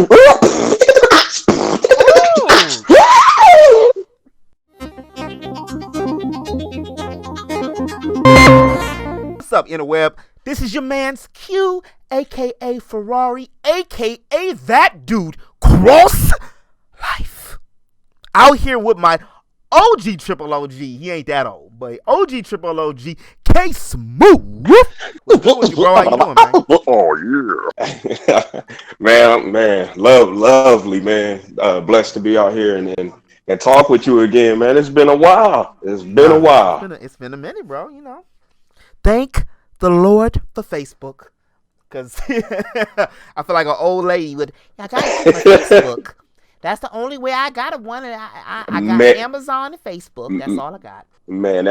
Ooh. What's up, interweb? This is your man's Q, aka Ferrari, aka that dude, Cross Life. Out here with my OG triple OG. He ain't that old, but OG triple OG, K Smoove. What's good with you, bro? How you doing, man? Oh yeah, man, lovely, man. Blessed to be out here and talk with you again, man. It's been a while. It's been a Nah, while. it's been a minute, bro. You know. Thank the Lord for Facebook. Cause I feel like an old lady with. I got it from Facebook. That's the only way I got it. I got Man, Amazon and Facebook. That's all I got. man,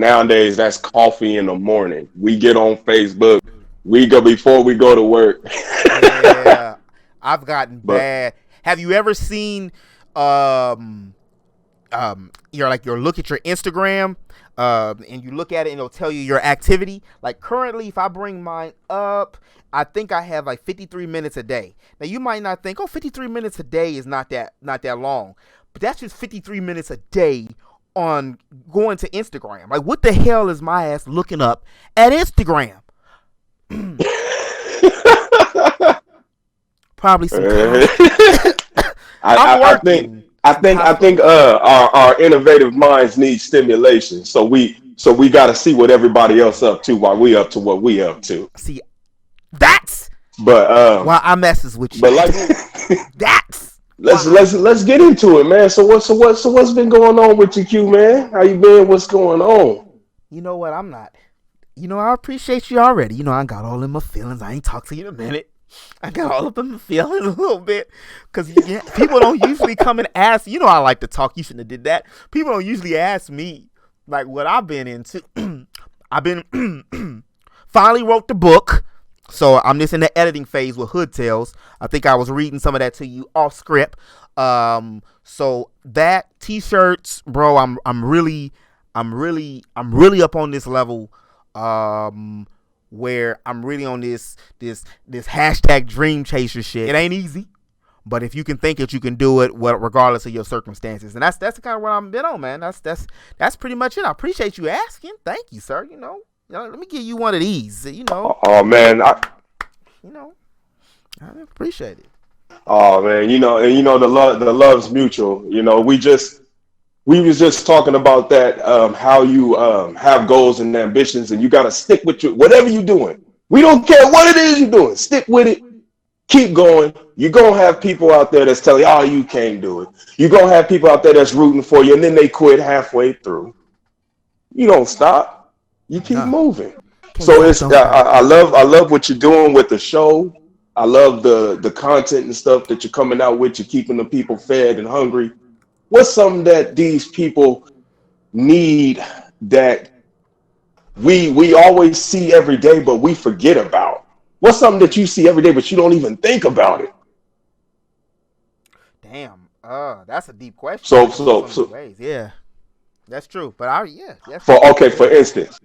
nowadays. That's coffee in the morning. We get on Facebook. We go before we go to work. Yeah, I've gotten But bad. Have you ever seen um your look at your Instagram and you look at it and it'll tell you your activity? Like currently, if I bring mine up, I think I have like 53 minutes a day. Now you might not think, 53 minutes a day is not that long, but that's just 53 minutes a day on going to Instagram. Like what the hell is my ass looking up at Instagram? Probably some content. I'm I think working. I think our innovative minds need stimulation. So we got to see what everybody else up to while we up to what we up to. See, that's But why I messes with you. but like That's let's why. let's get into it, man. So what's been going on with you, Q, man? How you been? What's going on? You know what? I'm not. I appreciate you already. I got all in my feelings. I ain't talked to you in a minute. I got all up in my feelings a little bit. Because people don't usually come and ask. I like to talk. You shouldn't have did that. People don't usually ask me, like, what I've been into. I've been finally wrote the book. So I'm just in the editing phase with Hood Tales. I think I was reading some of that to you off script. So that t-shirts, bro, I'm really up on this level. Where I'm really on this hashtag dream chaser shit. It ain't easy, but if you can think it, you can do it, regardless of your circumstances. And that's the kind of what I've been on, man. That's pretty much it. I appreciate you asking. Thank you, sir. Let me give you one of these. Oh man, I appreciate it. oh man, the love's mutual. We was just talking about that, how you have goals and ambitions, and you got to stick with whatever you're doing. We don't care what it is you're doing. Stick with it. Keep going. You're going to have people out there that's telling you, oh, you can't do it. You're going to have people out there that's rooting for you, and then they quit halfway through. You don't stop. You keep Nah, moving. can't So stop, it's don't stop. I love what you're doing with the show. I love the content and stuff that you're coming out with. You're keeping the people fed and hungry. What's something that these people need that we always see every day, but we forget about? What's something that you see every day, but you don't even think about it? Damn. That's a deep question. So That goes so so many so ways. Yeah, that's true. But yeah, that's for true. okay, for instance,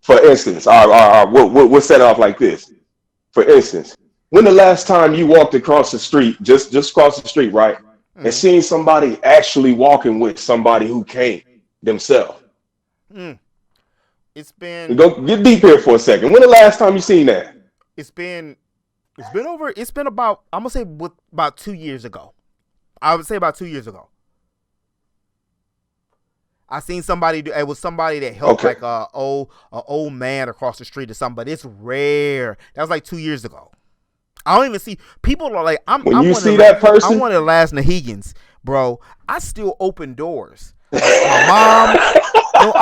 we'll set it off like this. For instance, when the last time you walked across the street, just across the street, right, and Mm, seen somebody actually walking with somebody who can't themselves? mm. It's been Go get deep here for a second. When the last time you seen that? it's been it's been about, I'm gonna say, about 2 years ago. I would say about 2 years ago. I seen somebody it was somebody that helped Okay. like a old man across the street or something, but it's rare. That was like 2 years ago. I don't even see people are like When I'm you one of see the that I'm person, one of the last Nahegans, bro. I still open doors. Like my mom, no,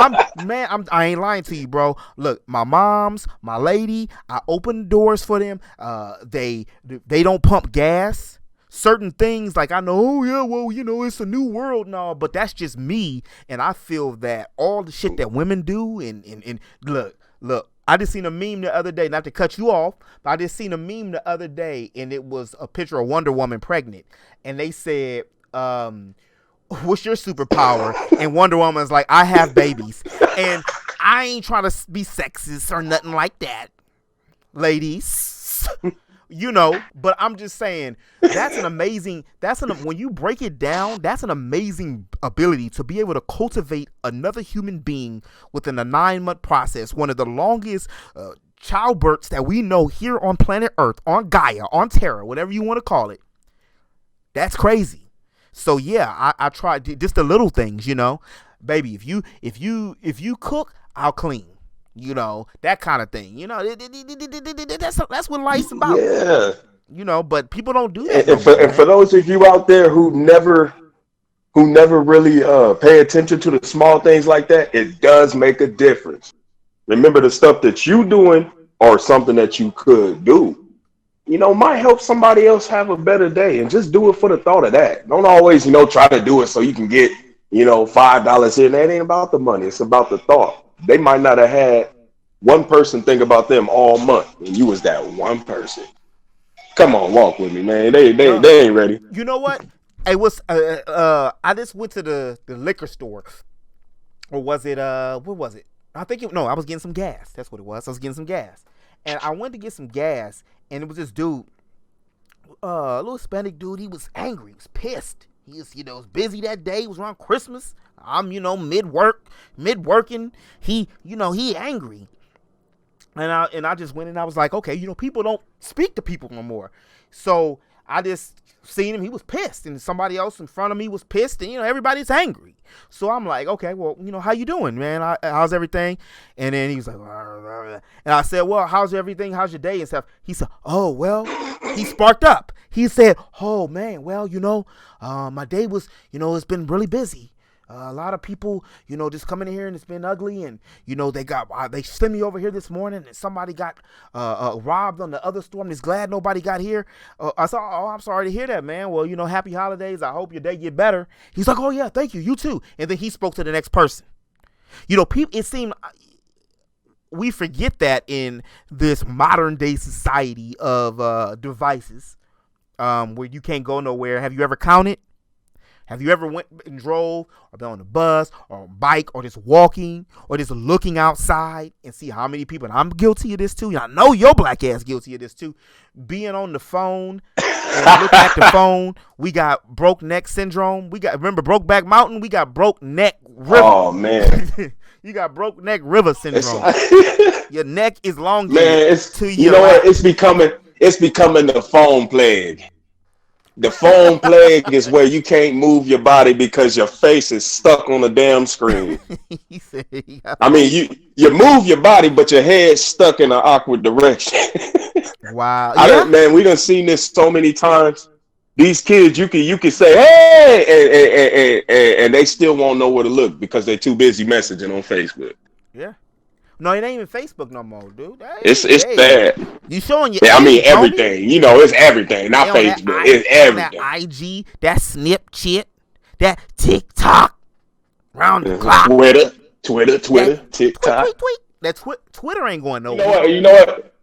I ain't lying to you, bro. Look, my mom's, my lady, I open doors for them. They don't pump gas. Certain things, like, I know, oh yeah, well, it's a new world now, but that's just me, and I feel that all the shit that women do, and look, I just seen a meme the other day, not to cut you off, but I just seen a meme the other day, and it was a picture of Wonder Woman pregnant, and they said, what's your superpower? And Wonder Woman's like, I have babies. And I ain't trying to be sexist or nothing like that, ladies. But I'm just saying that's an amazing. When you break it down, that's an amazing ability to be able to cultivate another human being within a 9-month process. One of the longest childbirths that we know here on planet Earth, on Gaia, on Terra, whatever you want to call it. That's crazy. So yeah, I tried just the little things, baby. If you cook, I'll clean. That kind of thing. That's what life's about. Yeah. But people don't do that And no more, for man. those of you out there who never really pay attention to the small things like that, it does make a difference. Remember, the stuff that you doing or something that you could do, might help somebody else have a better day, and just do it for the thought of that. Don't always, try to do it so you can get, $5 here. That ain't about the money. It's about the thought. They might not have had one person think about them all month, and you was that one person. Come on, walk with me, man. They ain't ready. You know what? It was I just went to the liquor store, or was it what was it? I was getting some gas. That's what it was. I was getting some gas, and I went to get some gas, and it was this dude, a little Hispanic dude. He was angry. He was pissed. He was, was busy that day. It was around Christmas. I'm, mid working. He angry. And I just went and I was like, okay, people don't speak to people no more. So I just seen him. He was pissed, and somebody else in front of me was pissed, and everybody's angry. So I'm like, okay, well, how you doing, man? How's everything? And then he was like, and I said, well, how's everything? How's your day and stuff? He said, oh, well, he sparked up. He said, oh man, well, my day was, it's been really busy. A lot of people, just coming in here, and it's been ugly, and they sent me over here this morning, and somebody got robbed on the other store. I'm just glad nobody got here. I said, oh, I'm sorry to hear that, man. Well, happy holidays. I hope your day get better. He's like, oh yeah, thank you, you too. And then he spoke to the next person. People. It seemed we forget that in this modern day society of devices, where you can't go nowhere. Have you ever counted? Have you ever went and drove or been on a bus or a bike or just walking or just looking outside and see how many people, and I'm guilty of this too. I know your black ass guilty of this too. Being on the phone and looking at the phone, we got broke neck syndrome. Remember Brokeback Mountain? We got broke neck river. Oh man. You got broke neck river syndrome. Your neck is long. Man, it's becoming the phone plague. The phone plague is where you can't move your body because your face is stuck on the damn screen. I mean, you move your body, but your head's stuck in an awkward direction. Wow. Man, we done seen this so many times. These kids, you can say, hey, and they still won't know where to look because they're too busy messaging on Facebook. Yeah. No, it ain't even Facebook no more, dude. It's bad. You showing your everything. Homie? It's everything. Not Facebook. It's everything. That IG, that Snapchat, that TikTok, round the clock. Twitter, TikTok. Tweet. That Twitter ain't going nowhere. You know what?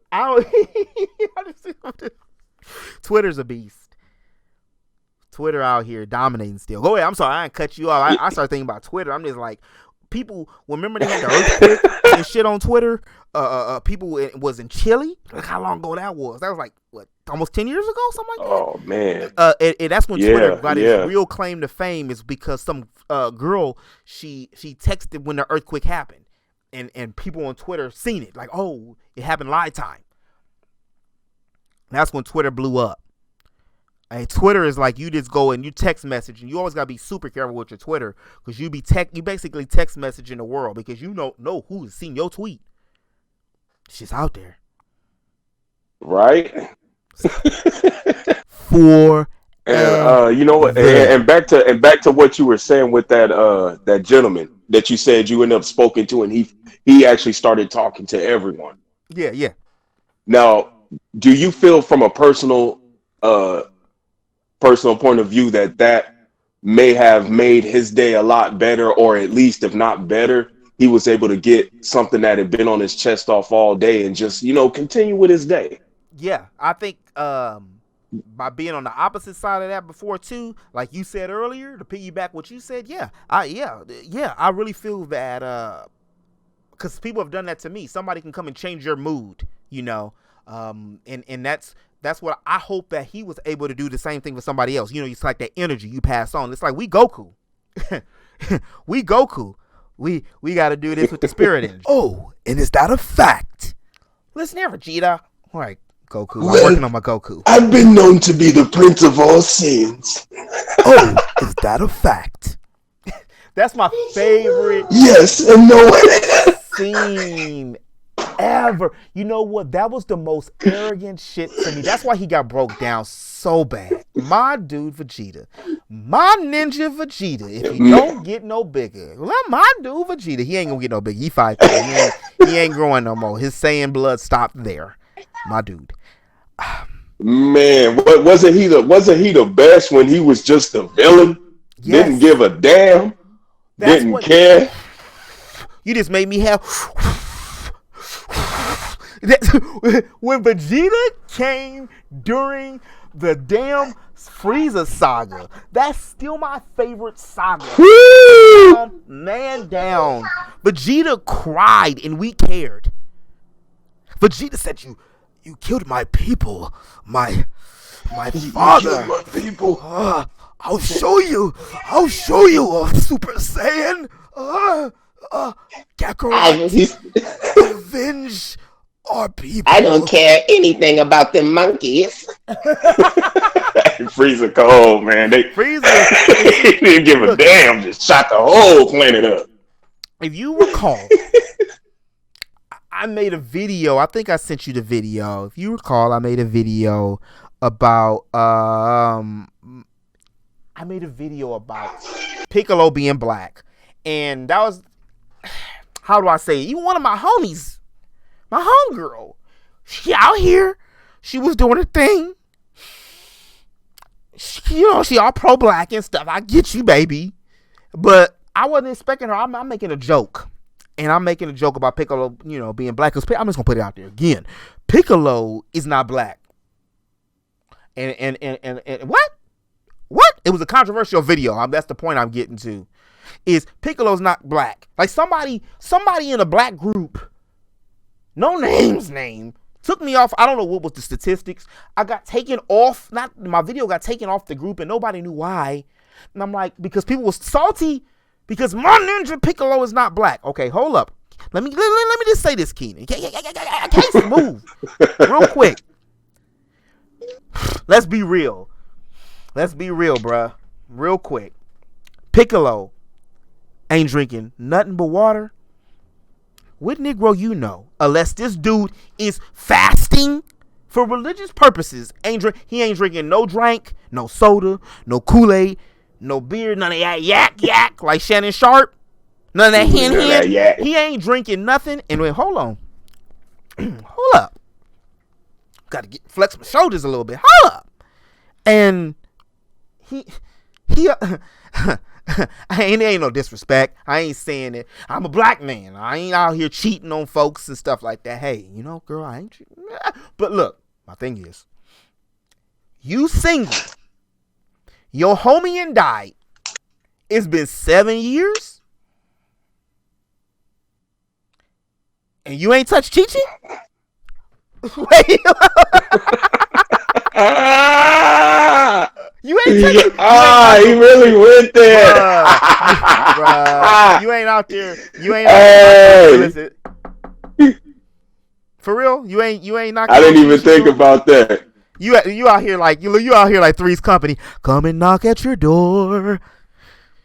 Twitter's a beast. Twitter out here dominating still. Go ahead. I'm sorry. I didn't cut you off. I started thinking about Twitter. I'm just like, people, remember they had the earthquake and shit on Twitter? People was in Chile. Look how long ago that was. That was like, what, almost 10 years ago? Something like that? Oh, man. And that's when Twitter got its real claim to fame, is because some girl, she texted when the earthquake happened. And people on Twitter seen it. Like, oh, it happened live time. That's when Twitter blew up. And Twitter is like, you just go and you text message, and you always gotta be super careful with your Twitter, because you basically text messaging the world, because you don't know who's seen your tweet. It's just out there, right? For you know what? And back to what you were saying with that gentleman that you said you ended up spoken to, and he actually started talking to everyone. Yeah. Now, do you feel from a personal point of view that may have made his day a lot better, or at least, if not better, he was able to get something that had been on his chest off all day and just, continue with his day? Yeah, I think by being on the opposite side of that before too, like you said earlier, to piggyback what you said, I really feel that because people have done that to me. Somebody can come and change your mood, and that's That's what I hope that he was able to do the same thing for somebody else. You know, it's like that energy you pass on. It's like we Goku. We Goku. We got to do this with the spirit energy. Oh, and is that a fact? Listen here, Vegeta. All right, Goku. I'm working on my Goku. I've been known to be the prince of all sins. Oh, is that a fact? That's my favorite. Yes, and no scene ever. You know what? That was the most arrogant shit to me. That's why he got broke down so bad. My dude Vegeta. My ninja Vegeta. If he don't get no bigger. Well, my dude Vegeta. He ain't gonna get no bigger. He 5'3". He ain't growing no more. His Saiyan blood stopped there. My dude. Man, wasn't he the best when he was just a villain? Yes. Didn't give a damn. Didn't care. You just made me have. When Vegeta came during the damn Frieza saga, that's still my favorite saga. Man down. Vegeta cried and we cared. Vegeta said, "You killed my people, my father. My people. I'll show you a Super Saiyan. Kakarot, avenge our people." I don't care anything about them monkeys. Frieza cold, man. Frieza didn't give a damn. Just shot the whole planet up. If you recall, I made a video. I think I sent you the video. If you recall, I made a video about Piccolo being black, and that was, how do I say it? Even one of my homies, my homegirl, she out here, she was doing her thing. She all pro-black and stuff. I get you, baby. But I wasn't expecting her. I'm making a joke. And I'm making a joke about Piccolo, being black. Because I'm just going to put it out there again. Piccolo is not black. And what? What? It was a controversial video. That's the point I'm getting to. Is Piccolo's not black. Like somebody in a black group, no name's name, took me off. I don't know what was the statistics. I got taken off. My video got taken off the group and nobody knew why. And I'm like, because people was salty because my ninja Piccolo is not black. Okay, hold up. Let me just say this, Keenan. Okay, Smooth. Real quick. Let's be real. Bruh. Real quick. Piccolo ain't drinking nothing but water. What Negro you know? Unless this dude is fasting for religious purposes. He ain't drinking no drink, no soda, no Kool-Aid, no beer, none of that yak like Shannon Sharp. None of that hen. He ain't drinking nothing. And wait, hold on. Hold up. Got to flex my shoulders a little bit. Hold up. And he ain't no disrespect. I ain't saying it. I'm a black man. I ain't out here cheating on folks and stuff like that. Hey, girl, I ain't cheating. But look, my thing is, you single. Your homie and died. It's been 7 years. And you ain't touched Chi-Chi? Wait. You ain't taking. He really went there. Bruh. You ain't out there. You ain't out there. Listen. For real? You ain't knocking. I didn't even think about that. You out here like Three's Company. Come and knock at your door.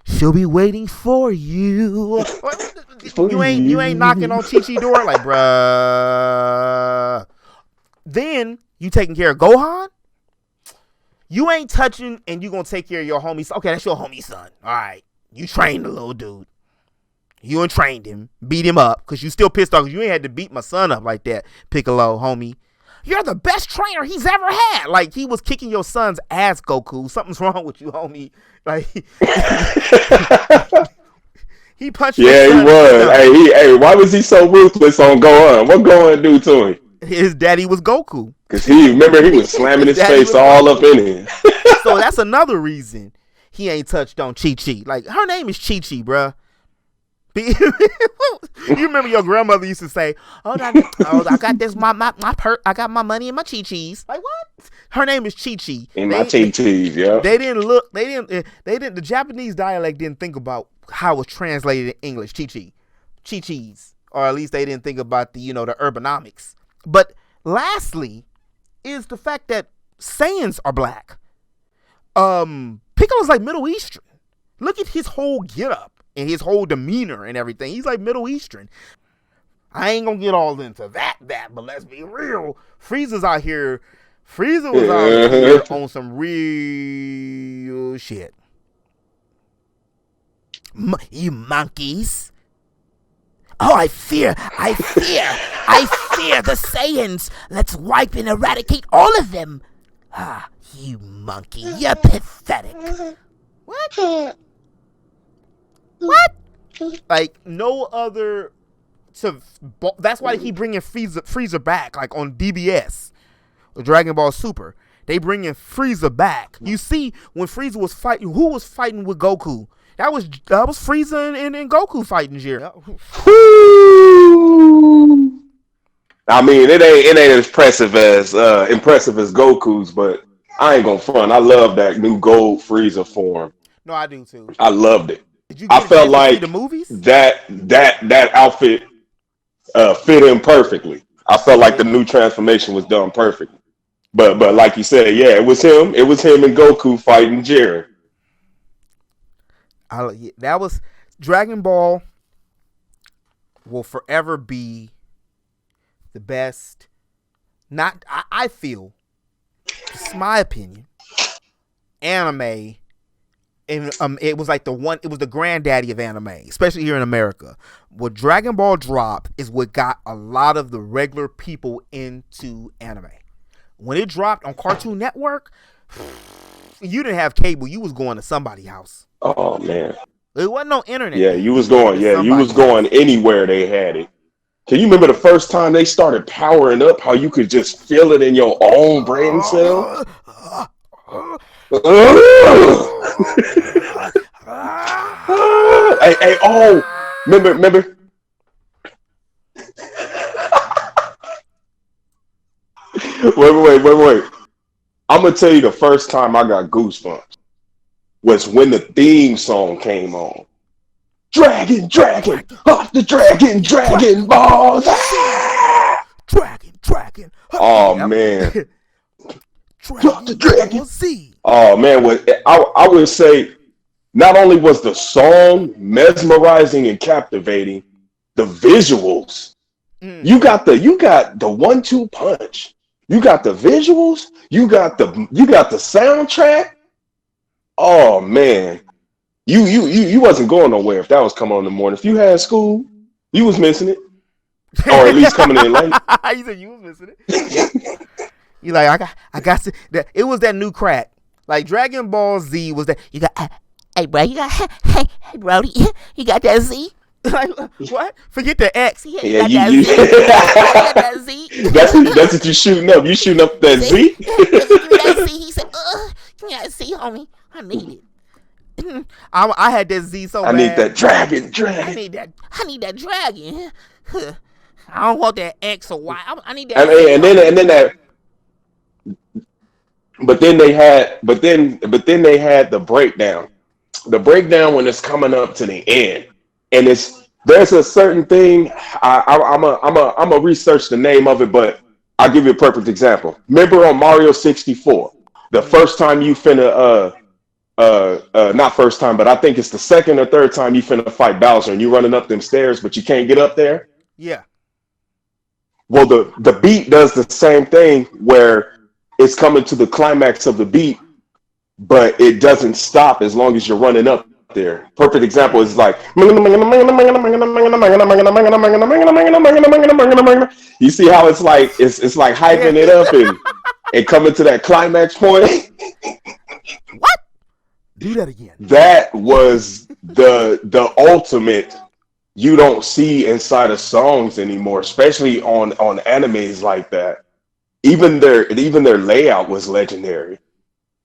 She'll be waiting for you. You ain't knocking on Chi-Chi door like, bruh. Then you taking care of Gohan? You ain't touching and you gonna take care of your homie. Okay, that's your homie son. All right. You trained the little dude. You ain't trained him. Beat him up. Because you still pissed off. You ain't had to beat my son up like that, Piccolo, homie. You're the best trainer he's ever had. Like, he was kicking your son's ass, Goku. Something's wrong with you, homie. Like, he punched your son. Yeah, he was. Hey, why was he so ruthless on Gohan? What Gohan do to him? His daddy was Goku. Because he was slamming his face all up in him. So that's another reason he ain't touched on Chi-Chi. Like, her name is Chi-Chi, bruh. You remember your grandmother used to say, "Oh, I got this I got my money in my chi-chis." Like what? Her name is Chi-Chi. In my TTs, yeah. They didn't look. They didn't. The Japanese dialect didn't think about how it was translated in English. Chi-Chis, or at least they didn't think about the the urbanomics. But lastly, is the fact that Saiyans are black. Piccolo's like Middle Eastern. Look at his whole getup and his whole demeanor and everything. He's like Middle Eastern. I ain't gonna get all into that, but let's be real. Frieza's out here. Frieza was out here on some real shit. You monkeys. Oh, I fear the Saiyans. Let's wipe and eradicate all of them. Ah, you monkey, you're pathetic. What? What? Like no other. That's why they keep bringing Frieza back, like on DBS, or Dragon Ball Super. They bringing Frieza back. You see, when Frieza was fighting, who was fighting with Goku? That was Frieza and Goku fighting here. I mean, it ain't as impressive as Goku's, but I ain't gonna front. I love that new gold Frieza form. No, I do too. I loved it. Did you get I felt like the movies? that outfit fit him perfectly. I felt like the new transformation was done perfectly. But like you said, yeah, it was him. It was him and Goku fighting Jiren. That was Dragon Ball. Will forever be the best. I feel. It's my opinion. Anime. And it was like it was the granddaddy of anime, especially here in America. What Dragon Ball dropped is what got a lot of the regular people into anime. When it dropped on Cartoon Network, you didn't have cable. You was going to somebody's house. Oh man, there wasn't no internet. Yeah, you was going. Yeah, you was going anywhere they had it. Can you remember the first time they started powering up? How you could just feel it in your own brain cell? Hey, oh, remember? Wait. I'm gonna tell you the first time I got goosebumps was when the theme song came on. Dragon, off the dragon balls. Dragon. Oh man. Drop the dragon. Oh man, I would say not only was the song mesmerizing and captivating, the visuals. You got the 1-2 punch. You got the visuals. You got the soundtrack. Oh man, you wasn't going nowhere if that was coming on in the morning. If you had school, you was missing it, or at least coming in late. You said you was missing it. You like I got to. It was that new crack. Like Dragon Ball Z was that. You got hey bro, hey Brody, you got that Z? Like what? Forget the X. Yeah, you got that Z. That's what you shooting up. You shooting up that Z? That Z. He said, you got Z, homie. I need it. I had that Z so bad. I need that dragon. I need that dragon. I don't want that X or Y. I need that. And then that. But then they had the breakdown. The breakdown when it's coming up to the end, and there's a certain thing. I'm a research the name of it, but I'll give you a perfect example. Remember on Mario 64, the first time you finna not first time, but I think it's the second or third time you finna fight Bowser, and you running up them stairs, but you can't get up there. Yeah. Well, the beat does the same thing where it's coming to the climax of the beat, but it doesn't stop as long as you're running up there. Perfect example is like you see how it's like hyping it up and coming to that climax point. What? Do that again. That was the ultimate you don't see inside of songs anymore, especially on animes like that. Even their layout was legendary,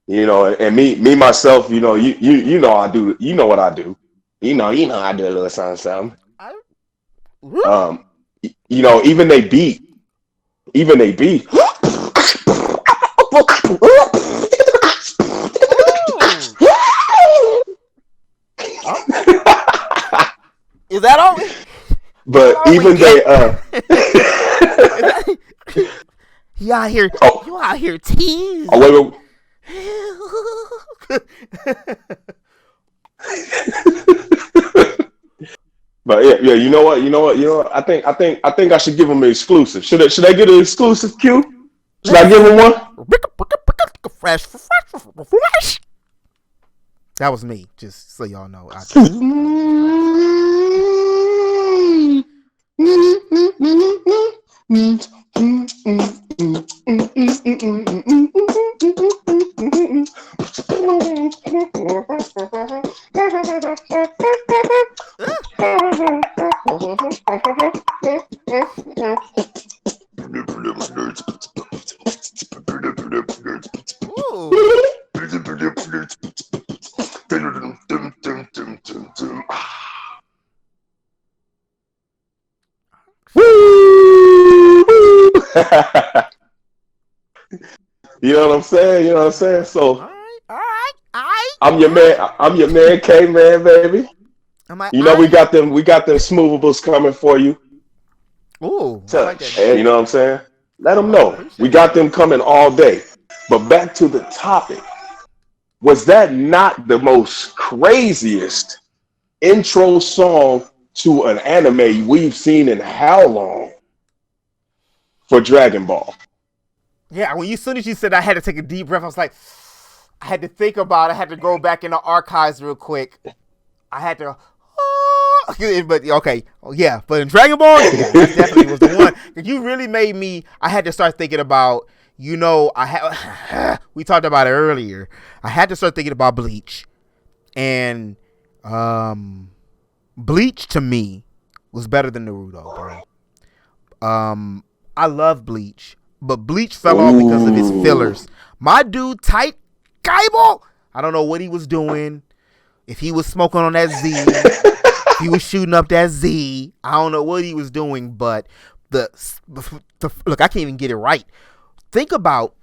and me myself, you know I do, what I do. I do a little something, something. I, Um, even even they beat. ooh. Oh, is that all? Is that But all we even they get? Is that, you out here? oh, You out here teasing? oh wait, wait. But yeah, I think I should give them an exclusive. Should I get an exclusive Q? Should I Let's give them one? fresh, fresh. That was me. Just so y'all know. Ooh. You know what I'm saying? You know what I'm saying? All So right, all right, all right. I'm your man. I'm your man, K man, baby. I'm like, You all know right. we got them smoovables coming for you. Ooh, I like that Touch. name. You know what I'm saying? Let them All right, know. We appreciate got that. them coming all day. But back to the topic. Was that not the most craziest intro song to an anime we've seen in how long for Dragon Ball? Yeah, as soon as you said, I had to take a deep breath. I was like, I had to think about it. I had to go back in the archives real quick. I had to. But okay, yeah. But in Dragon Ball, yeah, that definitely was the one. You really made me. I had to start thinking about. I had. We talked about it earlier. I had to start thinking about Bleach, and Bleach to me was better than Naruto, bro. I love Bleach, but Bleach fell off because of his Ooh. fillers. My dude, Tight Gaibo, I don't know what he was doing. If he was smoking on that Z, if he was shooting up that Z, I don't know what he was doing. But look, I can't even get it right. Think about,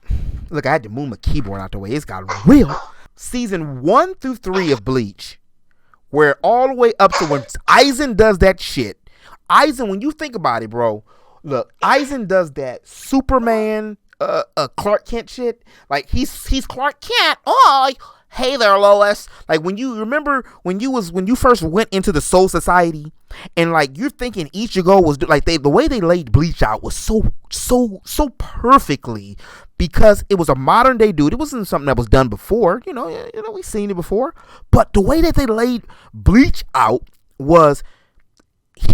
look, I had to move my keyboard out the way. It's got real. Season 1 through 3 of Bleach, where all the way up to when Aizen does that shit. Aizen, when you think about it, bro, look, Aizen does that Superman, Clark Kent shit. Like he's Clark Kent. Oh, hey there, Lois. Like when you remember when you first went into the Soul Society, and like you're thinking Ichigo was like the way they laid Bleach out was so perfectly, because it was a modern day dude. It wasn't something that was done before. We've seen it before, but the way that they laid Bleach out was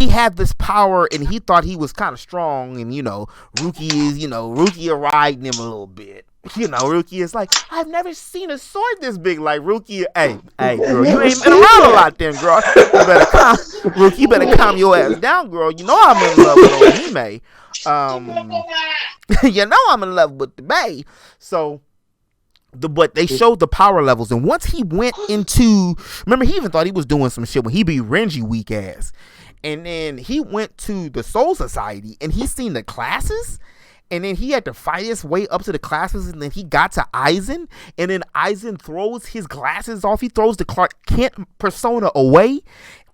he had this power and he thought he was kind of strong, and Ruki are riding him a little bit. Ruki is like, I've never seen a sword this big. Like Ruki, hey girl, you ain't been around a lot then, girl. Ruki, you better calm your ass down, girl. I'm in love with Ohime. I'm in love with the Bay. So but they showed the power levels, and once he went into, remember, he even thought he was doing some shit when he be Renji weak ass. And then he went to the Soul Society and he seen the classes, and then he had to fight his way up to the classes, and then he got to Aizen, and then Aizen throws his glasses off. He throws the Clark Kent persona away.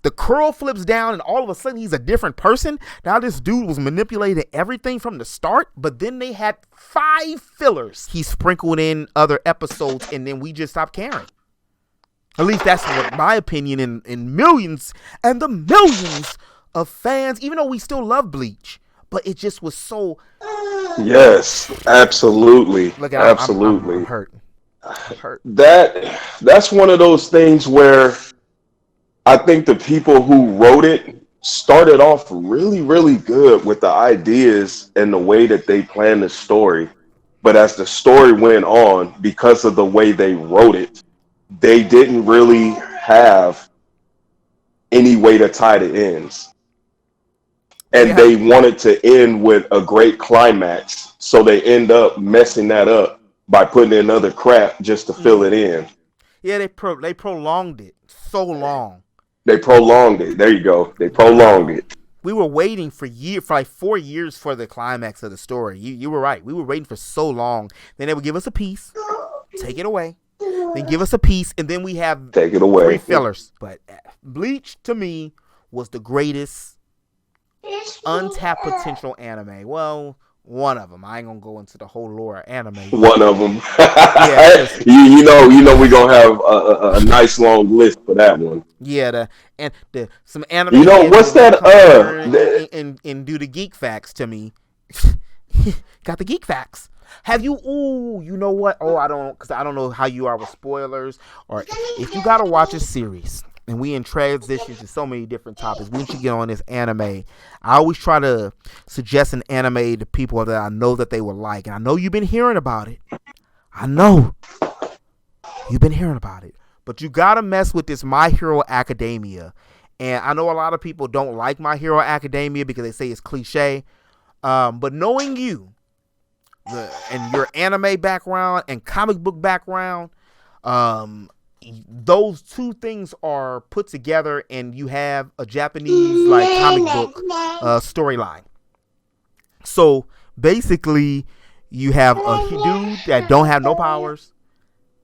The curl flips down, and all of a sudden he's a different person. Now this dude was manipulating everything from the start, but then they had 5 fillers he sprinkled in other episodes, and then we just stopped caring. At least that's what my opinion, in millions and the millions of fans, even though we still love Bleach, but it just was so. Yes, absolutely, Look at I'm absolutely. hurt. I'm hurt. That's one of those things where I think the people who wrote it started off really, really good with the ideas and the way that they planned the story. But as the story went on, because of the way they wrote it, they didn't really have any way to tie the ends. And Yeah, they wanted to end with a great climax. So they end up messing that up by putting in other crap just to fill it in. yeah. They prolonged it so long. They prolonged it. There you go. They prolonged Wow. it. We were waiting for like 4 years for the climax of the story. You were right. We were waiting for so long. Then they would give us a piece, take it away, then give us a piece, and then we have Take it 3 away. fillers. But Bleach to me was the greatest untapped potential anime. Well, one of them. I ain't gonna go into the whole lore of anime, but One of them. yeah, cause you know, we're gonna have a nice long list for that one. yeah, some anime You know heads what's will want to that? come in here and do the geek facts to me. Got the geek facts. Have you? Ooh, you know what? Oh, because I don't know how you are with spoilers, or if you gotta watch a series. And we in transition to so many different topics. Once you get on this anime, I always try to suggest an anime to people that I know that they will like. And I know you've been hearing about it. I know you've been hearing about it. But you gotta mess with this My Hero Academia. And I know a lot of people don't like My Hero Academia because they say it's cliche. But knowing you, and your anime background and comic book background, those two things are put together and you have a Japanese like comic book storyline. So basically you have a dude that don't have no powers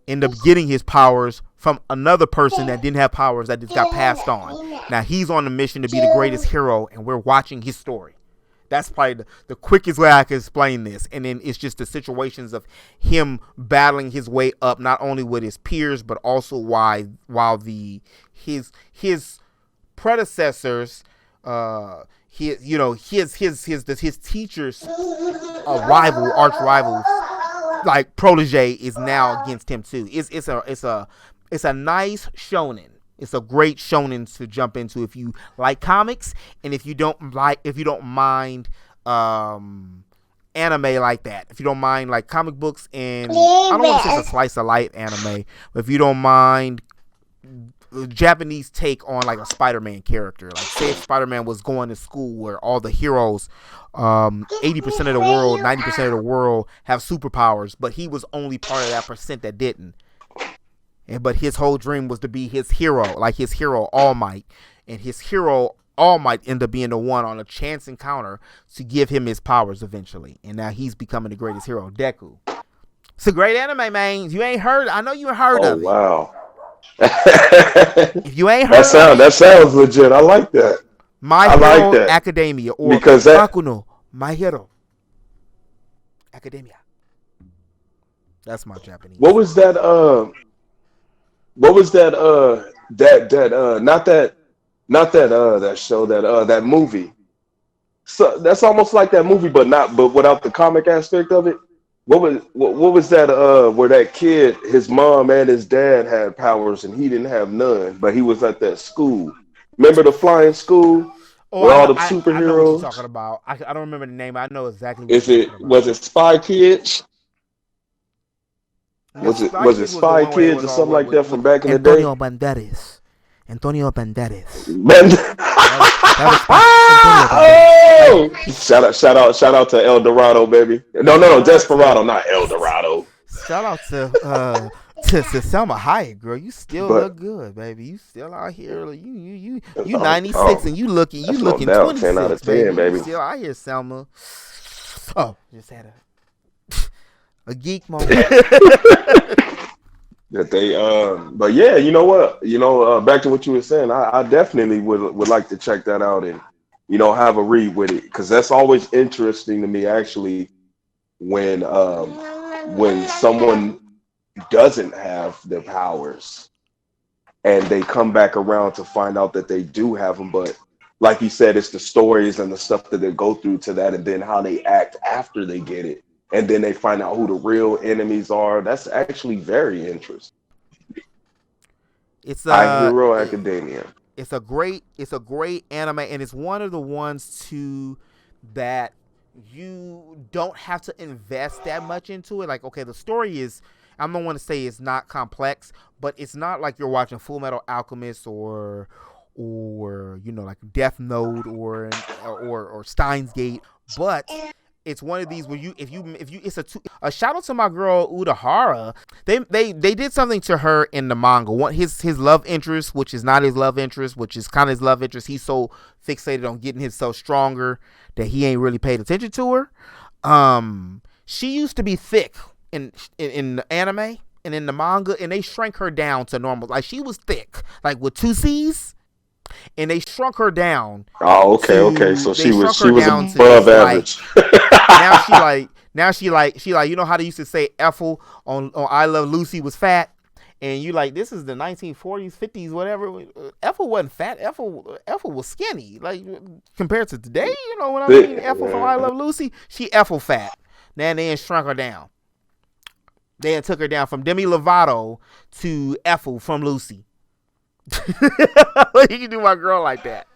end up getting his powers from another person that didn't have powers that just got passed on. Now he's on a mission to be the greatest hero and we're watching his story. That's probably the quickest way I can explain this. And then it's just the situations of him battling his way up, not only with his peers, but also while his predecessors, his teachers, arch rivals, like protege, is now against him too. It's a nice shonen. It's a great shonen to jump into if you like comics and if you don't mind anime like that. If you don't mind like comic books and I don't want to say it's a slice of life anime, but if you don't mind the Japanese take on like a Spider-Man character, like say if Spider-Man was going to school where all the heroes, 80% of the world, 90% of the world have superpowers, but he was only part of that percent that didn't. But his whole dream was to be his hero, like his hero All Might. And his hero All Might ended up being the one on a chance encounter to give him his powers eventually. And now he's becoming the greatest hero, Deku. It's a great anime, man. You ain't heard. I know you ain't heard of it. Wow. If you ain't heard that sounds legit. I like that. My I like Hero that. Academia or Because that Bakuno My Hero Academia. That's my Japanese. what was that that show that movie. So that's almost like that movie, but without the comic aspect of it. What was that where that kid, his mom and his dad had powers and he didn't have none, but he was at that school. Remember the flying school Oh, with all the I know what you're talking superheroes? about. I don't remember the name. I know exactly what Is you're talking it about. was it Spy Kids? No, Spy Was it Kids was the Spy one where it Kids was or all something like that with from back in the day? Antonio Banderas. Antonio Banderas. Man. That was Spy. Antonio Banderas. Oh! Shout out to El Dorado, baby. No, Shout out to Desperado, not El Dorado. shout out to Selma Hayek, girl. You still But look good, baby. You still out here. You oh, 96 and you looking that's no doubt. 10 out of 26, baby. 10, baby. You still out here, Selma. Oh, just had a geek moment. That they but yeah, you know what? Back to what you were saying, I definitely would like to check that out and have a read with it because that's always interesting to me actually when someone doesn't have their powers and they come back around to find out that they do have them, but like you said, it's the stories and the stuff that they go through to that and then how they act after they get it and then they find out who the real enemies are. That's actually very interesting. It's My Hero Academia. it's a great anime, and it's one of the ones too that you don't have to invest that much into it. Like, okay, the story is, I don't want to say it's not complex, but it's not like you're watching Full Metal Alchemist or like Death Note or Steins Gate, but it's one of these where if you a shout out to my girl Udahara. They did something to her in the manga. One his love interest, which is not his love interest, which is kind of his love interest. He's so fixated on getting himself stronger that he ain't really paid attention to her. She used to be thick in the anime and in the manga, and they shrank her down to normal. Like she was thick, like with 2 C's, and they shrunk her down. Oh, okay. So she was above average. Now she like you know how they used to say Ethel on I Love Lucy was fat, and you like this is the 1940s 50s whatever. Ethel wasn't fat. Ethel was skinny like compared to today. You know what I mean? Ethel from I Love Lucy, she Ethel fat. Then they shrunk her down. They took her down from Demi Lovato to Ethel from Lucy. You can do my girl like that.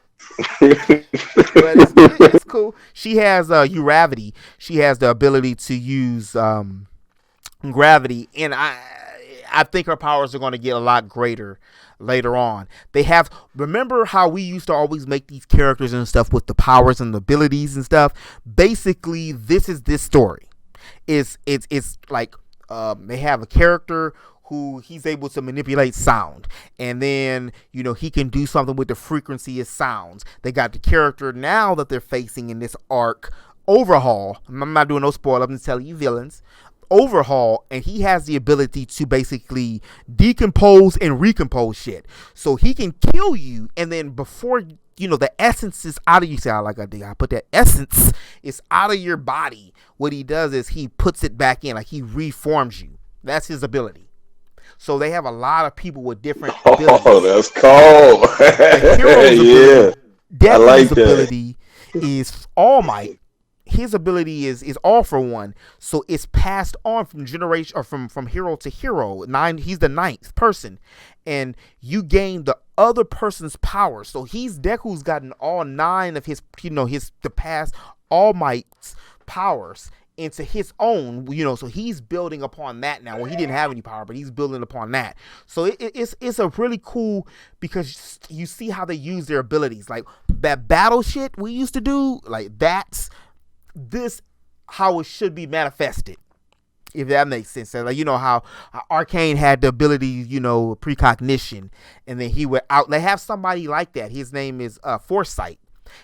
But it's cool. She has Uravity. She has the ability to use gravity, and I think her powers are going to get a lot greater later on. Remember how we used to always make these characters and stuff with the powers and the abilities and stuff? Basically, this is this story. It's like they have a character who he's able to manipulate sound, and then he can do something with the frequency of sounds. They got the character now that they're facing in this arc, Overhaul. I'm not doing no spoiler, I'm just telling you villains. Overhaul, and he has the ability to basically decompose and recompose shit. So he can kill you, and then before the essence is out of you. I put that essence is out of your body. What he does is he puts it back in, like he reforms you. That's his ability. So they have a lot of people with different abilities. Oh, that's cool. The hero's ability, I like that. ability is All Might. His ability is All for One. So it's passed on from generation or from hero to hero. He's the 9th person, and you gain the other person's power. So Deku's gotten all 9 of his the past All Might's powers into his own, so he's building upon that now. Well, he didn't have any power, but he's building upon that. So it's a really cool, because you see how they use their abilities. Like that battle shit we used to do, like that's how it should be manifested, if that makes sense. So like how Arcane had the ability, precognition, and then he would out. They have somebody like that. His name is Foresight.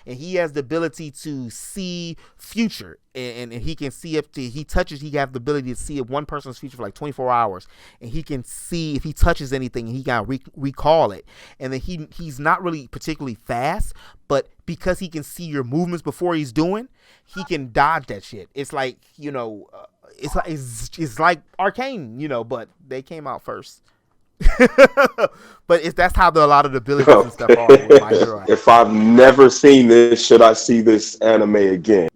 And he has the ability to see future, and he can see he has the ability to see if one person's future for like 24 hours, and he can see if he touches anything, and he can recall it. And then he's not really particularly fast, but because he can see your movements before he's doing, he can dodge that shit. It's like it's like Arcane, but they came out first. But that's how a lot of the abilities and stuff are with my hero. If I've never seen this, should I see this anime again?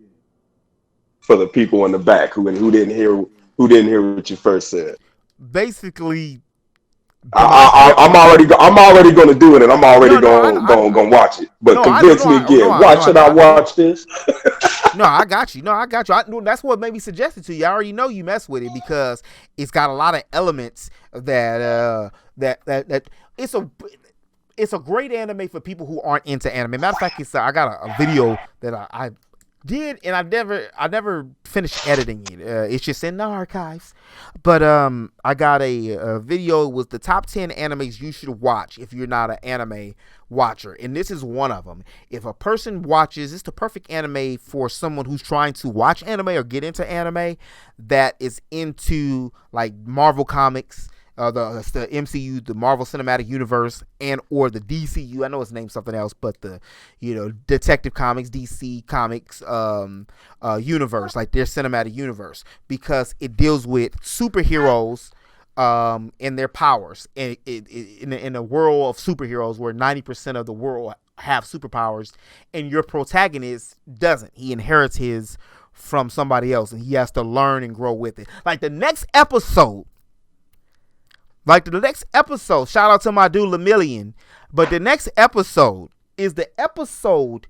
For the people in the back who didn't hear what you first said. Basically, I'm already going to do it, and I'm already going to watch it. But convince me again. Why should I watch this? No, I got you. That's what made me suggest it to you. I already know you mess with it because it's got a lot of elements that it's a great anime for people who aren't into anime. Matter of fact, I got a video that I did, and I never finished editing it. It's just in the archives. But I got a video with the top 10 animes you should watch if you're not an anime watcher, and this is one of them. If a person watches, it's the perfect anime for someone who's trying to watch anime or get into anime that is into like Marvel comics, the MCU, the Marvel Cinematic Universe, and or the DCU. I know it's named something else, but the Detective Comics, DC Comics universe, like their cinematic universe, because it deals with superheroes and their powers, and in a world of superheroes where 90% of the world have superpowers, and your protagonist doesn't. He inherits his from somebody else, and he has to learn and grow with it. Like the next episode, shout out to my dude Lemillion, but the next episode is the episode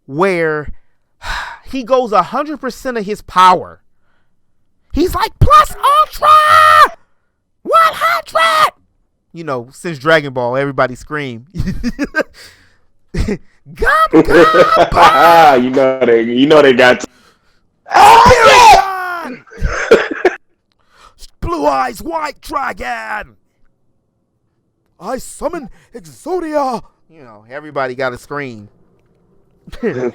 where he goes 100% of his power. He's like plus ultra 100. Since Dragon Ball, everybody scream. Gum, you know they got. Ah, Spirit Blue Eyes White Dragon! I summon Exodia! You know, everybody got to scream. yeah.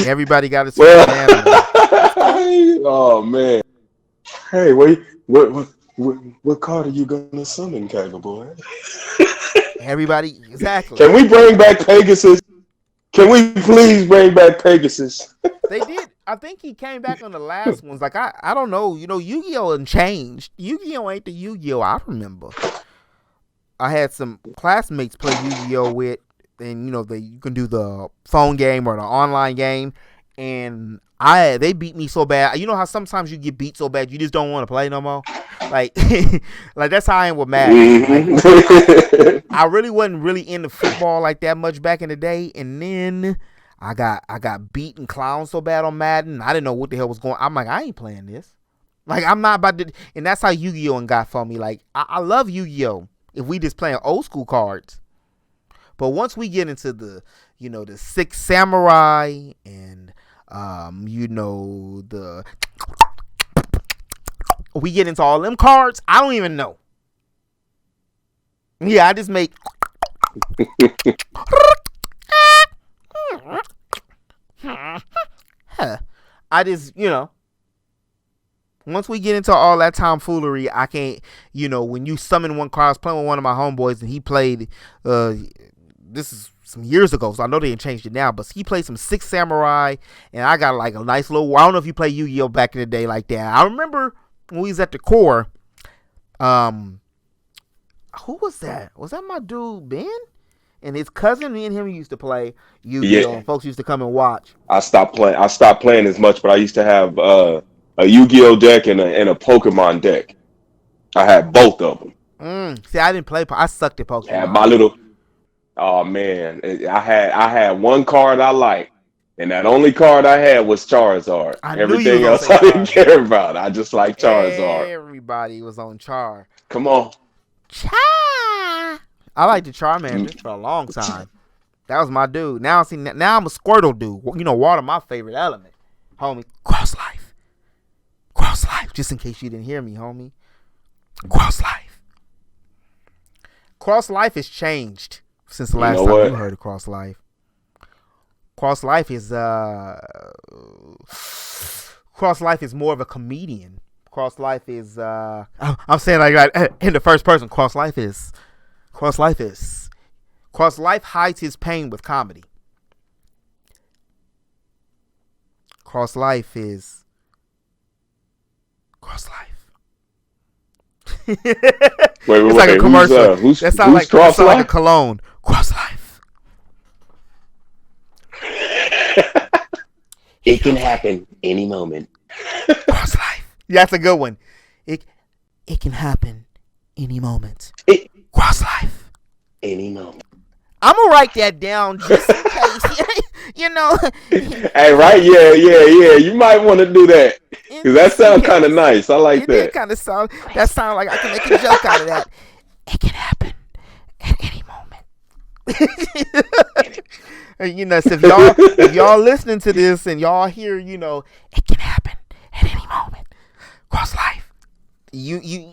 Everybody got to scream Well, animal. That's cool. oh man. Hey, wait, what card are you gonna summon, Kaggle boy? Everybody, exactly. Can we bring back Pegasus? Can we please bring back Pegasus? They did. I think he came back on the last ones. Like, I don't know. You know, Yu-Gi-Oh! And changed. Yu-Gi-Oh! Ain't the Yu-Gi-Oh! I remember. I had some classmates play Yu-Gi-Oh! With, and you know, you can do the phone game or the online game, and they beat me so bad. You know how sometimes you get beat so bad you just don't want to play no more. Like, like that's how I am with Madden. Like, Mhm. I really wasn't really into football like that much back in the day, and then I got beaten clown so bad on Madden. I didn't know what the hell was going. I'm like, I ain't playing this. Like, I'm not about to. And that's how Yu-Gi-Oh! And got for me. Like, I love Yu-Gi-Oh! If we just playing old school cards. But once we get into the, you know, the Six Samurai and, you know, we get into all them cards, I don't even know. Yeah, I just make. I just, you know. Once we get into all that tomfoolery, I can't, you know, when you summon one card, I was playing with one of my homeboys and he played, this is some years ago, so I know they ain't changed it now, but he played some Six Samurai and I got like a nice little, I don't know if you play Yu-Gi-Oh! Back in the day like that. I remember when we was at the core, who was that? Was that my dude, Ben? And his cousin, me and him used to play Yu-Gi-Oh! Yeah, And folks used to come and watch. I stopped playing. I stopped playing as much, but I used to have a Yu-Gi-Oh deck and a Pokemon deck. I had both of them. See, I didn't play, I sucked at Had my Pokemon. little. Oh man, I had one card I liked, and that only card I had was Charizard. I knew you was Everything gonna else say I didn't Charizard. care about. I just like Charizard. Everybody was on Char. Come on. Char. I liked the Charmander for a long time. That was my dude. Now I'm a Squirtle dude. You know, water my favorite element, homie. Cross life, cross life. Just in case you didn't hear me, homie. Cross life. Cross life has changed since the You last know time you what? heard of Cross life. Cross life is Cross life is more of a comedian. Cross life is I'm saying like that in the first person. Cross life hides his pain with comedy. Cross life is Cross life. Wait, It's like a wait. commercial. Who's That cross sound like a life? cologne. Cross life. He It can don't play. happen any moment. Cross life. Yeah, that's a good one. It it can happen any moment. It, Cross life. any moment. I'm gonna write that down just in case. You know, Hey, right? Yeah. You might want to do that because that just in sounds kind of case. nice. I like It did that. kind of sound. That sound like I can make a joke out of that. It can happen at any moment. And, you know, so if y'all listening to this and y'all hear, you know, it can happen at any moment. Cross life. You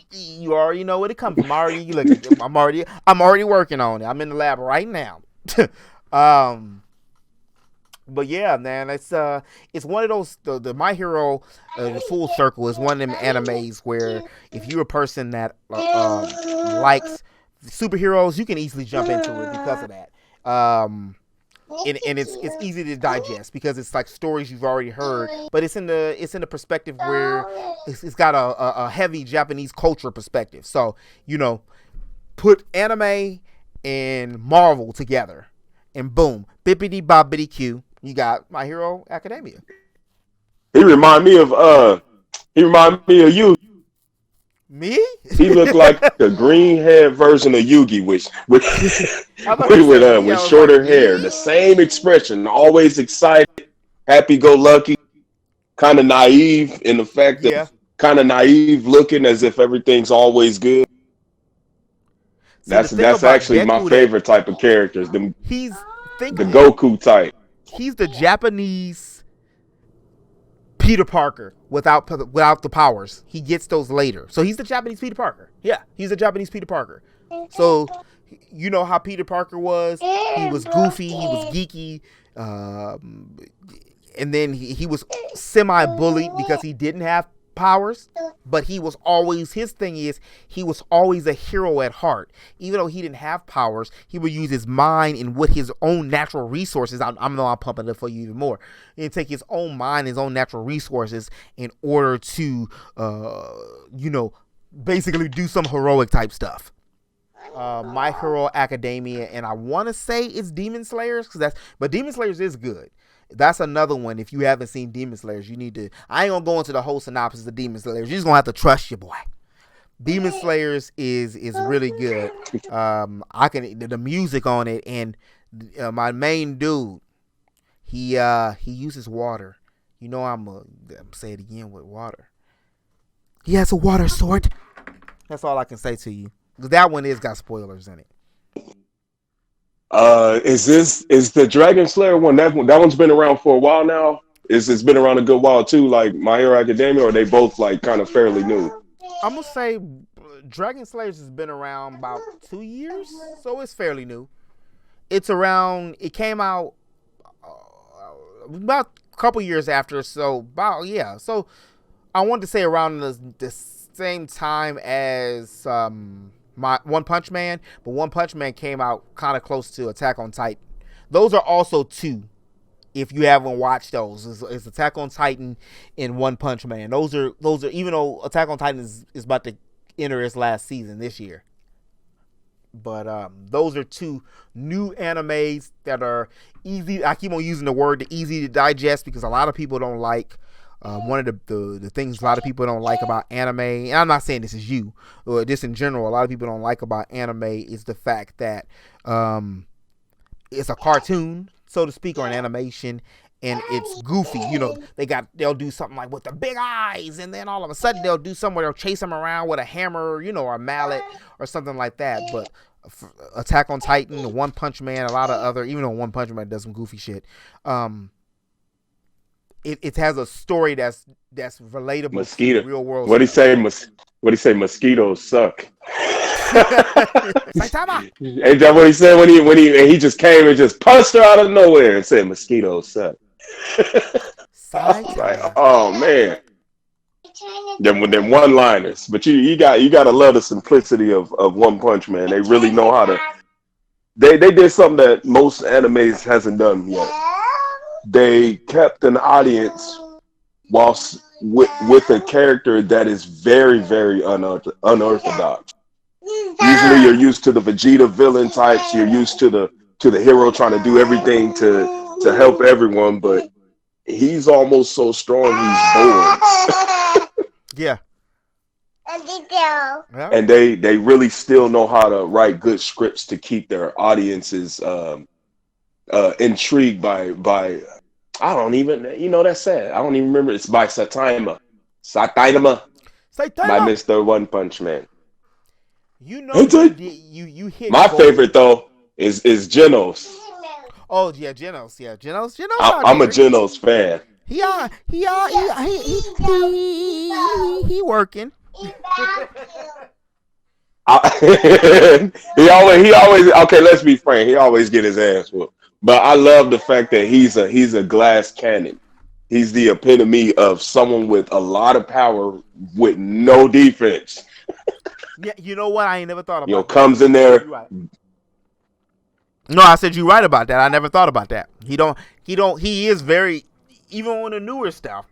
already know where it comes from. I'm already working on it. I'm in the lab right now. But yeah, man, it's one of those the My Hero, the Full Circle is one of them animes where if you're a person that likes superheroes, you can easily jump into it because of that. And it's easy to digest because it's like stories you've already heard, but it's in the perspective where it's got a heavy Japanese culture perspective. So, you know, put anime and Marvel together, and boom, bippity boppity Q, you got My Hero Academia. He remind me of you. Me? He looked like a green haired version of Yugi, with I thought you said me. with I was like, shorter me? hair. The same expression, always excited, happy go lucky, kind of naive in the fact Yeah. of kind of naive looking as if everything's always good. See, the thing That's about actually my Deku that favorite type of characters, the he's think the Goku type. He's the Japanese Peter Parker without the powers. He gets those later. So he's the Japanese Peter Parker. Yeah, he's the Japanese Peter Parker. So you know how Peter Parker was? He was goofy. He was geeky. And then he was semi-bullied because he didn't have powers. But he was always, his thing is, he was always a hero at heart. Even though he didn't have powers, he would use his mind and with his own natural resources. I'm pumping it for you even more. He'd take his own mind, his own natural resources in order to, basically do some heroic type stuff. My Hero Academia, and I want to say it's Demon Slayers, but Demon Slayers is good. That's another one. If you haven't seen Demon Slayers, you need to. I ain't gonna go into the whole synopsis of Demon Slayers. You're just gonna have to trust your boy. Demon Slayers is really good. The music on it, and my main dude, he uses water. You know I'm say it again with water. He has a water sword. That's all I can say to you. That one got spoilers in it. Is the Dragon Slayer one that one's been around for a while now? It's been around a good while too, like My Hero Academia, or are they both like kind of fairly new? I'm gonna say Dragon Slayers has been around about 2 years, so it's fairly new. It came out about a couple years after, so So I wanted to say around the same time as my One Punch Man, but One Punch Man came out kind of close to Attack on Titan. Those are also two. If you haven't watched those, it's Attack on Titan and One Punch Man. Those are even though Attack on Titan is about to enter its last season this year. But those are two new animes that are easy. I keep on using the word easy to digest because a lot of people don't like. One of the things a lot of people don't like about anime, and I'm not saying this is you, or just in general, a lot of people don't like about anime is the fact that it's a cartoon, so to speak, or an animation, and it's goofy. They'll do something like with the big eyes, and then all of a sudden they'll do something where they'll chase them around with a hammer, or a mallet or something like that. But Attack on Titan, One Punch Man, a lot of other, even though One Punch Man does some goofy shit, it has a story that's relatable to the real world. What do you say? What do you say? Mosquitoes suck. Saitama. Ain't that what he said when he just came and just punched her out of nowhere and said mosquitoes suck? Like, oh man, them one-liners. But you gotta love the simplicity of One Punch Man. They really know how to. They did something that most animes hasn't done yet. They kept an audience whilst with a character that is very, very unorthodox. Usually you're used to the Vegeta villain types, you're used to the hero trying to do everything to help everyone, but he's almost so strong he's bored. Yeah. And they really still know how to write good scripts to keep their audiences intrigued by I don't even that's sad. I don't even remember. It's by Saitama by Mr. One Punch Man. You hit my favorite though is Genos. Oh yeah, Genos. Yeah, Genos. I'm a Genos fan. He working. he always okay. Let's be frank. He always get his ass whooped. But I love the fact that he's a glass cannon. He's the epitome of someone with a lot of power with no defense. Yeah, you know what? I ain't never thought about. That. Comes in there. Right. No, I said you're right about that. I never thought about that. He is very, even on the newer stuff.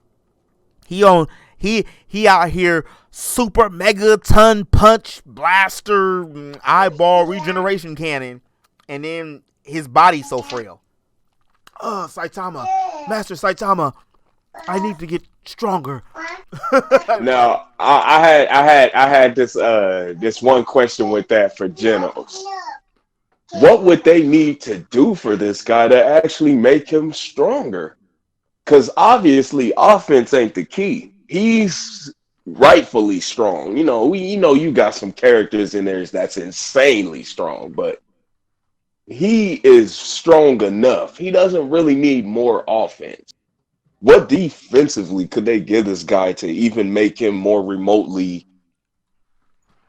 He out here super mega ton punch blaster eyeball regeneration cannon, and then his body's so frail. Saitama, Master Saitama, I need to get stronger. Now, I had this one question with that for Genos. What would they need to do for this guy to actually make him stronger? Because obviously, offense ain't the key. He's rightfully strong. You got some characters in there that's insanely strong, but he is strong enough. He doesn't really need more offense. What defensively could they give this guy to even make him more remotely,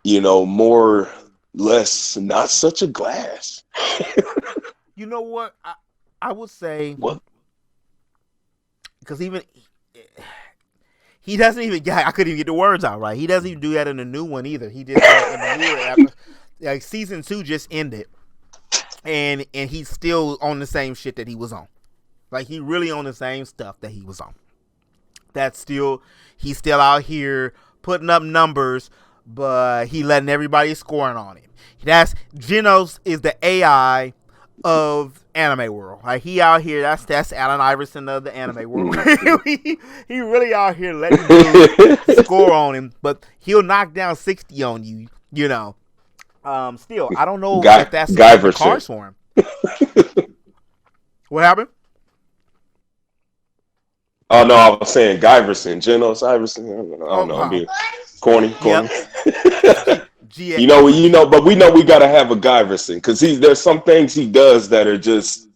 more less not such a glass? You know what? I would say What? because even he doesn't even get. I couldn't even get the words out right. He doesn't even do that in the new one either. He did that in the new one like season 2 just ended, and he's still on the same shit that he was on. Like he really on the same stuff that he was on. He's still out here putting up numbers, but he letting everybody scoring on him. Genos is the AI of anime world. Like he out here, that's Allen Iverson of the anime world. he really out here letting dudes score on him, but he'll knock down 60 on you. Still, I don't know if that's in the cards for him. What happened? Oh no, I was saying Guyverson, Genos Iverson. I don't know. I'm being corny. Yep. GEAK. But we know we gotta have a Guyverson because there's some things he does that are just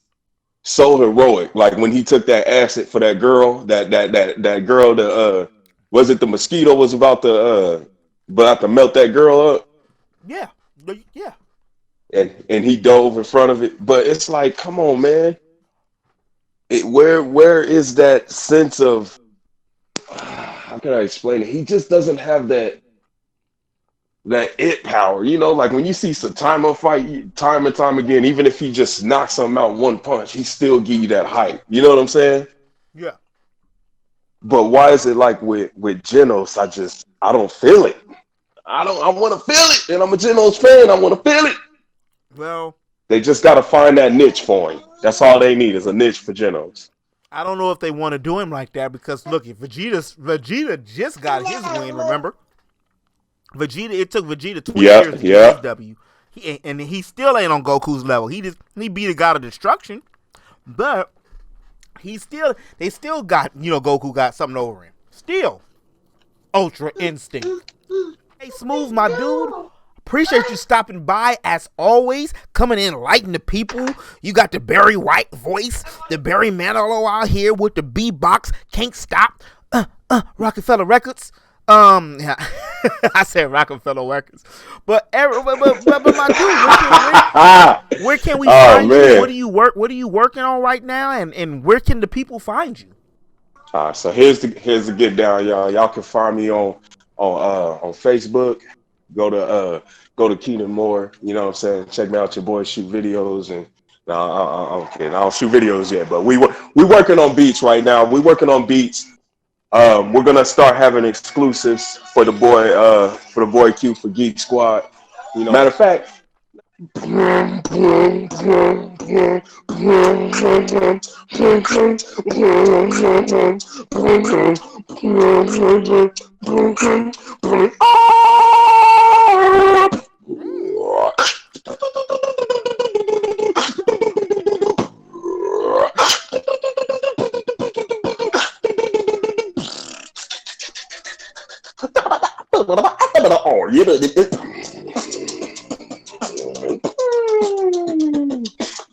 so heroic. Like when he took that acid for that girl, that girl, was it the mosquito was about to melt that girl up? Yeah. And he dove in front of it. But it's like, come on, man. Where is that sense of how can I explain it? He just doesn't have that it power, like when you see Saitama fight time and time again, even if he just knocks him out one punch, he still give you that hype. You know what I'm saying? Yeah. But why is it like with Genos? I don't feel it. I want to feel it, and I'm a Genos fan. I want to feel it. Well, they just got to find that niche for him. That's all they need is a niche for Genos. I don't know if they want to do him like that because look, if Vegeta just got his win, remember? It took Vegeta 20 years to get his W. And he still ain't on Goku's level. He beat a god of destruction, but they still got, Goku got something over him. Still, Ultra Instinct. Hey, Smoove, my dude. Appreciate you stopping by as always, coming in lighting the people. You got the Barry White voice, the Barry Manilow out here with the B-box. Can't stop. Rockefeller Records. Yeah. I said Rockefeller Records, but my dude, where can we find you? What are you working on right now, and where can the people find you? So here's the get down, y'all. Y'all can find me on Facebook. Go to Keenan Moore. You know what I'm saying? Check me out. Your boy shoot videos, and I'm kidding. I don't shoot videos yet, but we working on beats right now. We working on beats. We're gonna start having exclusives for the boy Q for Geek Squad. Matter of fact,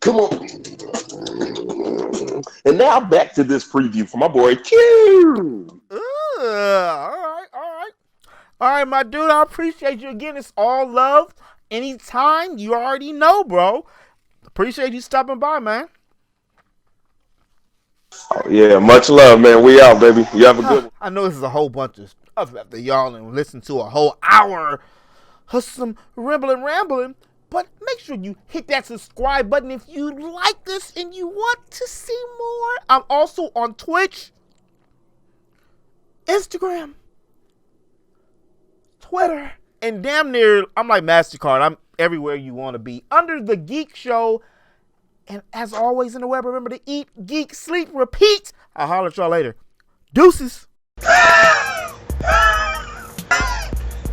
come on. And now back to this preview for my boy Q. All right, my dude. I appreciate you again. It's all love. Anytime, you already know, bro. Appreciate you stopping by, man. Oh, yeah, much love, man. We out, baby. You have a good one. I know this is a whole bunch of stuff after y'all and listen to a whole hour of some rambling, but make sure you hit that subscribe button if you like this and you want to see more. I'm also on Twitch, Instagram, Twitter, and damn near, I'm like MasterCard. I'm everywhere you want to be under the Geek Show. And as always in the web, remember to eat, geek, sleep, repeat. I'll holler at y'all later. Deuces.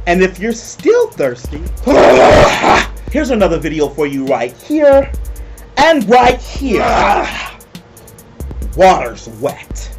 And if you're still thirsty, here's another video for you right here and right here. Water's wet.